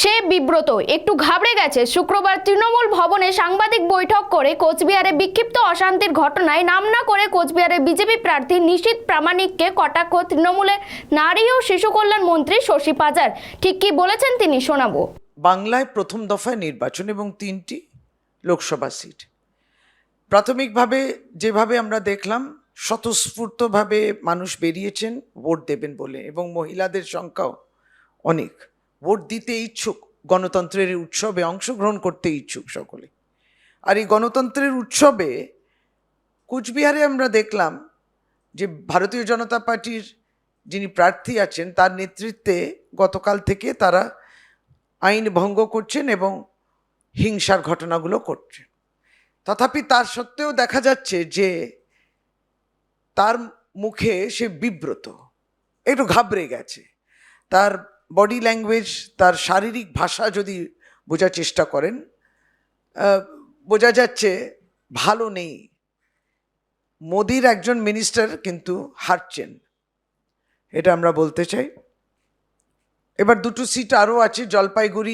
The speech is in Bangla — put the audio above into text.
সে বিব্রত, একটু ঘাবড়ে গেছে। শুক্রবার তৃণমূল ভবনে সাংবাদিক বৈঠক করে কোচবিহারে বিক্ষিপ্ত অশান্তির ঘটনায় নাম না করে কোচবিহারের বিজেপি প্রার্থী নিশীথ প্রামাণিককে কটাক্ষ তৃণমূলের নারী ও শিশু কল্যাণ মন্ত্রী শশী পাজার। ঠিক কি বলেছেন তিনি, শোনাবো। বাংলায় প্রথম দফায় নির্বাচন এবং 3টি লোকসভা সিট। প্রাথমিকভাবে যেভাবে আমরা দেখলাম, স্বতঃস্ফূর্তভাবে মানুষ বেরিয়েছেন ভোট দেবেন বলে, এবং মহিলাদের সংখ্যাও অনেক। ভোট দিতে ইচ্ছুক, গণতন্ত্রের উৎসবে অংশগ্রহণ করতে ইচ্ছুক সকলে। আর এই গণতন্ত্রের উৎসবে কোচবিহারে আমরা দেখলাম যে ভারতীয় জনতা পার্টির যিনি প্রার্থী আছেন তার নেতৃত্বে গতকাল থেকে তারা আইন ভঙ্গ করছেন এবং হিংসার ঘটনাগুলো করছেন। তথাপি তার সত্ত্বেও দেখা যাচ্ছে যে তার মুখে সে বিব্রত, একটু ঘাবড়ে গেছে। তার বডি ল্যাঙ্গুয়েজ, তার শারীরিক ভাষা যদি বোঝার চেষ্টা করেন, বোঝা যাচ্ছে ভালো নেই। মোদির একজন মিনিস্টার কিন্তু হারছেন, এটা আমরা বলতে চাই। এবার দুটো সিট আরও আছে, জলপাইগুড়ি